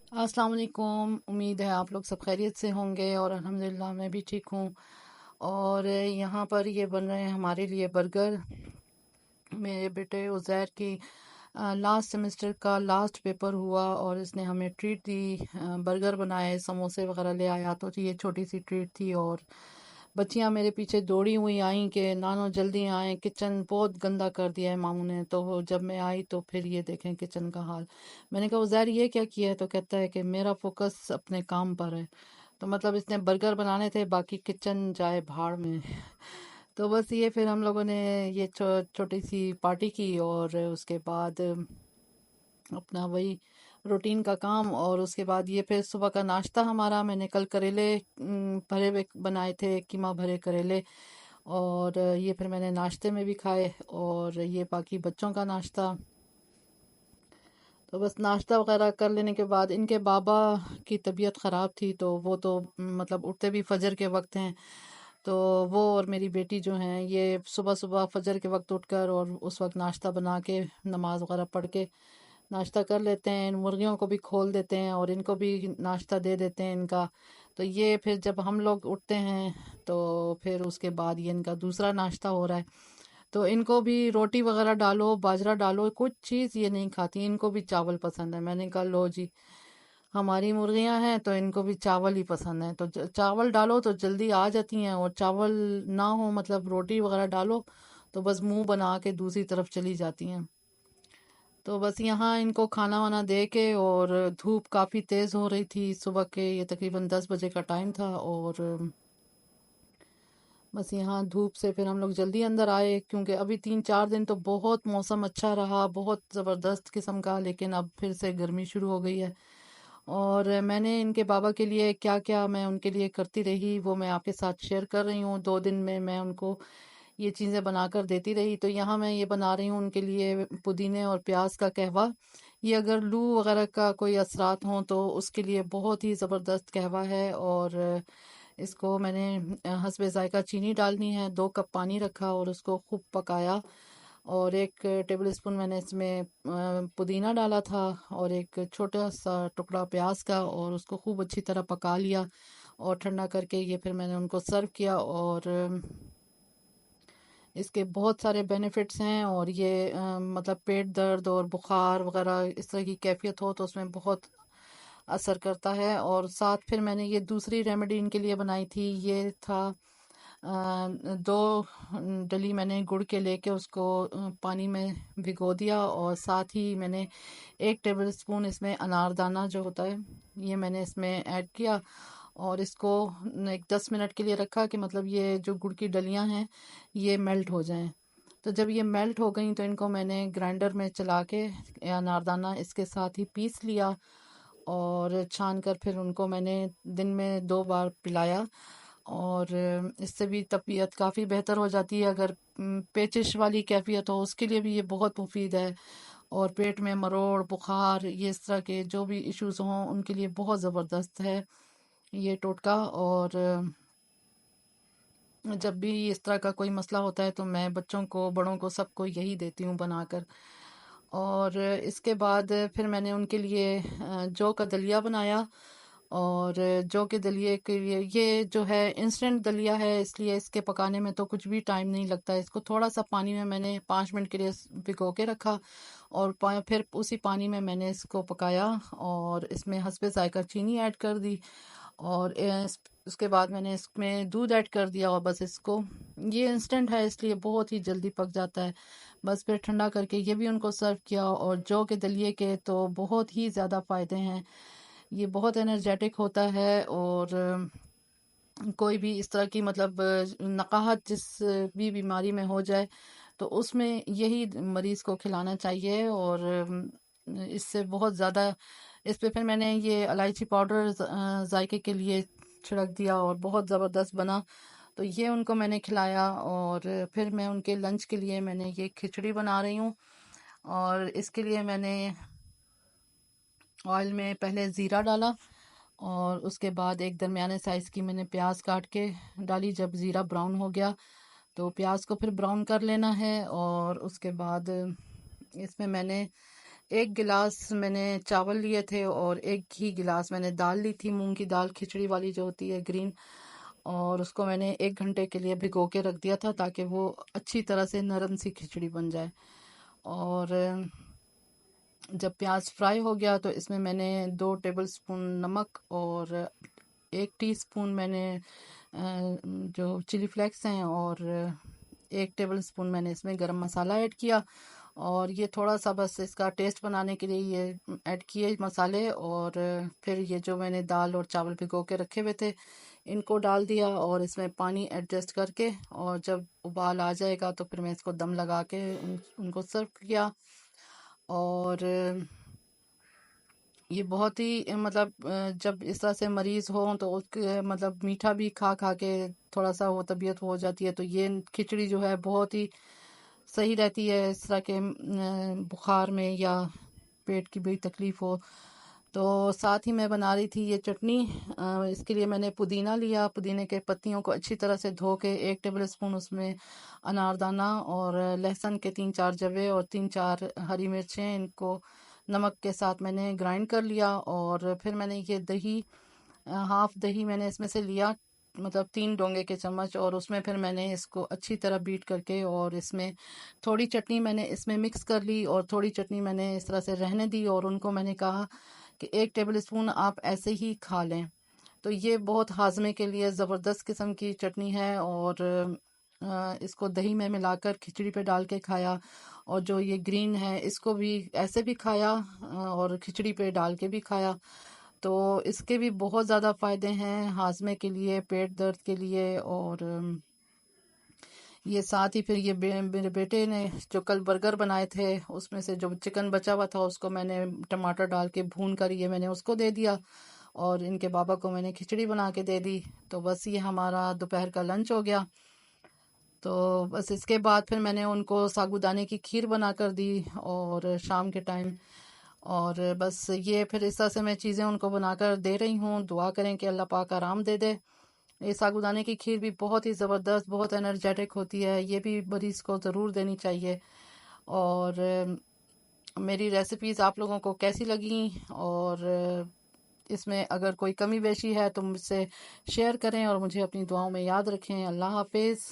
अस्सलाम वालेकुम। उम्मीद है आप लोग सब खैरियत से होंगे और अल्हम्दुलिल्लाह मैं भी ठीक हूँ। और यहाँ पर ये बन रहे हैं हमारे लिए बर्गर। मेरे बेटे उज़ैर की लास्ट सेमेस्टर का लास्ट पेपर हुआ और इसने हमें ट्रीट दी। बर्गर बनाए, समोसे वगैरह ले आया, तो ये छोटी सी ट्रीट थी। और बच्चियां मेरे पीछे दौड़ी हुई आई कि नानो जल्दी आए, किचन बहुत गंदा कर दिया है मामू ने। तो जब मैं आई तो फिर ये देखें किचन का हाल। मैंने कहा उज़ैर ये क्या किया है? तो कहता है कि मेरा फोकस अपने काम पर है। तो मतलब इसने बर्गर बनाने थे, बाकी किचन जाए भाड़ में। तो बस ये फिर हम लोगों ने ये छोटी सी पार्टी की और उसके बाद अपना वही रूटीन का काम। और उसके बाद ये फिर सुबह का नाश्ता हमारा, मैंने कल करेले भरे हुए बनाए थे, कीमा भरे करेले। और ये फिर मैंने नाश्ते में भी खाए और ये बाकी बच्चों का नाश्ता। तो बस नाश्ता वगैरह कर लेने के बाद इनके बाबा की तबीयत ख़राब थी, तो वो तो मतलब उठते भी फजर के वक्त हैं। तो वो और मेरी बेटी जो हैं ये सुबह सुबह फजर के वक्त उठकर और उस वक्त नाश्ता बना के नमाज वगैरह पढ़ के नाश्ता कर लेते हैं। इन मुर्गियों को भी खोल देते हैं और इनको भी नाश्ता दे देते हैं इनका। तो ये फिर जब हम लोग उठते हैं तो फिर उसके बाद ये इनका दूसरा नाश्ता हो रहा है। तो इनको भी रोटी वगैरह डालो, बाजरा डालो, कुछ चीज़ ये नहीं खाती। इनको भी चावल पसंद है। मैंने कहा लो जी, हमारी मुर्गियां हैं तो इनको भी चावल ही पसंद है। तो चावल डालो तो जल्दी आ जाती हैं, और चावल ना हो मतलब रोटी वगैरह डालो तो बस मुंह बना के दूसरी तरफ चली जाती हैं। तो बस यहाँ इनको खाना वाना दे के, और धूप काफ़ी तेज़ हो रही थी सुबह के, ये तकरीबन 10 बजे का टाइम था। और बस यहाँ धूप से फिर हम लोग जल्दी अंदर आए, क्योंकि अभी 3-4 दिन तो बहुत मौसम अच्छा रहा, बहुत ज़बरदस्त किस्म का। लेकिन अब फिर से गर्मी शुरू हो गई है। और मैंने इनके बाबा के लिए क्या क्या मैं उनके लिए करती रही वो मैं आपके साथ शेयर कर रही हूँ। 2 दिन में मैं उनको ये चीज़ें बनाकर देती रही। तो यहाँ मैं ये बना रही हूँ उनके लिए पुदीने और प्याज का कहवा। ये अगर लू वगैरह का कोई असरात हों तो उसके लिए बहुत ही ज़बरदस्त कहवा है। और इसको मैंने हस्बे ज़ायक़ा चीनी डालनी है, 2 कप पानी रखा और उसको खूब पकाया। और 1 टेबल स्पून मैंने इसमें पुदीना डाला था और एक छोटा सा टुकड़ा प्याज का, और उसको खूब अच्छी तरह पका लिया। और ठंडा करके ये फिर मैंने उनको सर्व किया। और इसके बहुत सारे बेनिफिट्स हैं। और ये मतलब पेट दर्द और बुखार वगैरह इस तरह की कैफियत हो तो उसमें बहुत असर करता है। और साथ फिर मैंने ये दूसरी रेमेडी इनके लिए बनाई थी, ये था 2 डली मैंने गुड़ के लेके उसको पानी में भिगो दिया। और साथ ही मैंने 1 टेबल स्पून इसमें अनारदाना जो होता है ये मैंने इसमें ऐड किया। और इसको एक 10 मिनट के लिए रखा कि मतलब ये जो गुड़ की डलियां हैं ये मेल्ट हो जाएं। तो जब ये मेल्ट हो गई तो इनको मैंने ग्राइंडर में चला के अनारदाना इसके साथ ही पीस लिया। और छान कर फिर उनको मैंने दिन में 2 बार पिलाया। और इससे भी तबीयत काफ़ी बेहतर हो जाती है। अगर पेचिश वाली कैफियत हो उसके लिए भी ये बहुत मुफीद है। और पेट में मरोड़, बुखार, ये इस तरह के जो भी इश्यूज हों उनके लिए बहुत ज़बरदस्त है ये टोटका। और जब भी इस तरह का कोई मसला होता है तो मैं बच्चों को, बड़ों को, सबको यही देती हूँ बनाकर। और इसके बाद फिर मैंने उनके लिए जौ का दलिया बनाया। और जौ के दलिए के लिए ये जो है इंस्टेंट दलिया है, इसलिए इसके पकाने में तो कुछ भी टाइम नहीं लगता। इसको थोड़ा सा पानी में मैंने 5 मिनट के लिए भिगो के रखा। और फिर उसी पानी में मैंने इसको पकाया और इसमें हस्बे ज़ायक़ा चीनी ऐड कर दी। और उसके बाद मैंने इसमें दूध ऐड कर दिया। और बस इसको, ये इंस्टेंट है इसलिए बहुत ही जल्दी पक जाता है। बस फिर ठंडा करके ये भी उनको सर्व किया। और जौ के दलिए के तो बहुत ही ज़्यादा फ़ायदे हैं। ये बहुत एनर्जेटिक होता है। और कोई भी इस तरह की मतलब नकाहत जिस भी बीमारी में हो जाए तो उसमें यही मरीज़ को खिलाना चाहिए। और इससे बहुत ज़्यादा, इस पे फिर मैंने ये इलायची पाउडर जायके के लिए छिड़क दिया और बहुत ज़बरदस्त बना। तो ये उनको मैंने खिलाया। और फिर मैं उनके लंच के लिए मैंने ये खिचड़ी बना रही हूँ। और इसके लिए मैंने ऑयल में पहले ज़ीरा डाला और उसके बाद एक दरमियाने साइज़ की मैंने प्याज काट के डाली। जब ज़ीरा ब्राउन हो गया तो प्याज को फिर ब्राउन कर लेना है। और उसके बाद इसमें मैंने 1 गिलास मैंने चावल लिए थे और 1 ही गिलास मैंने दाल ली थी, मूँग की दाल खिचड़ी वाली जो होती है ग्रीन। और उसको मैंने 1 घंटे के लिए भिगो के रख दिया था ताकि वो अच्छी तरह से नरम सी खिचड़ी बन जाए। और जब प्याज फ्राई हो गया तो इसमें मैंने 2 टेबलस्पून नमक और 1 टीस्पून मैंने जो चिली फ्लेक्स हैं और 1 टेबलस्पून मैंने इसमें गरम मसाला ऐड किया। और ये थोड़ा सा बस इसका टेस्ट बनाने के लिए ये ऐड किए मसाले। और फिर ये जो मैंने दाल और चावल भिगो के रखे हुए थे इनको डाल दिया और इसमें पानी एडजस्ट करके, और जब उबाल आ जाएगा तो फिर मैं इसको दम लगा के उनको सर्व किया। और ये बहुत ही मतलब जब इस तरह से मरीज हो तो उसके मतलब मीठा भी खा खा के थोड़ा सा वो तबीयत हो जाती है, तो ये खिचड़ी जो है बहुत ही सही रहती है इस तरह के बुखार में या पेट की भी तकलीफ हो। तो साथ ही मैं बना रही थी ये चटनी। इसके लिए मैंने पुदीना लिया, पुदीने के पत्तियों को अच्छी तरह से धो के 1 टेबलस्पून उसमें अनारदाना और लहसुन के 3-4 जवे और 3-4 हरी मिर्चें, इनको नमक के साथ मैंने ग्राइंड कर लिया। और फिर मैंने ये दही, हाफ दही मैंने इसमें से लिया, मतलब 3 डोंगे के चम्मच, और उसमें फिर मैंने इसको अच्छी तरह बीट करके और इसमें थोड़ी चटनी मैंने इसमें मिक्स कर ली और थोड़ी चटनी मैंने इस तरह से रहने दी। और उनको मैंने कहा कि 1 टेबलस्पून आप ऐसे ही खा लें। तो ये बहुत हाजमे के लिए ज़बरदस्त किस्म की चटनी है। और इसको दही में मिलाकर खिचड़ी पे डाल के खाया, और जो ये ग्रीन है इसको भी ऐसे भी खाया और खिचड़ी पे डाल के भी खाया। तो इसके भी बहुत ज़्यादा फ़ायदे हैं हाजमे के लिए, पेट दर्द के लिए। और ये साथ ही फिर ये मेरे बेटे ने जो कल बर्गर बनाए थे उसमें से जो चिकन बचा हुआ था उसको मैंने टमाटर डाल के भून कर ये मैंने उसको दे दिया, और इनके बाबा को मैंने खिचड़ी बना के दे दी। तो बस ये हमारा दोपहर का लंच हो गया। तो बस इसके बाद फिर मैंने उनको साबूदाने की खीर बना कर दी और शाम के टाइम। और बस ये फिर इस तरह से मैं चीज़ें उनको बनाकर दे रही हूँ। दुआ करें कि अल्लाह पाक आराम दे दे। ये साबूदाने की खीर भी बहुत ही ज़बरदस्त, बहुत एनर्जेटिक होती है, ये भी मरीज़ को ज़रूर देनी चाहिए। और मेरी रेसिपीज़ आप लोगों को कैसी लगी, और इसमें अगर कोई कमी बेशी है तो मुझसे शेयर करें और मुझे अपनी दुआओं में याद रखें। अल्लाह हाफिज़।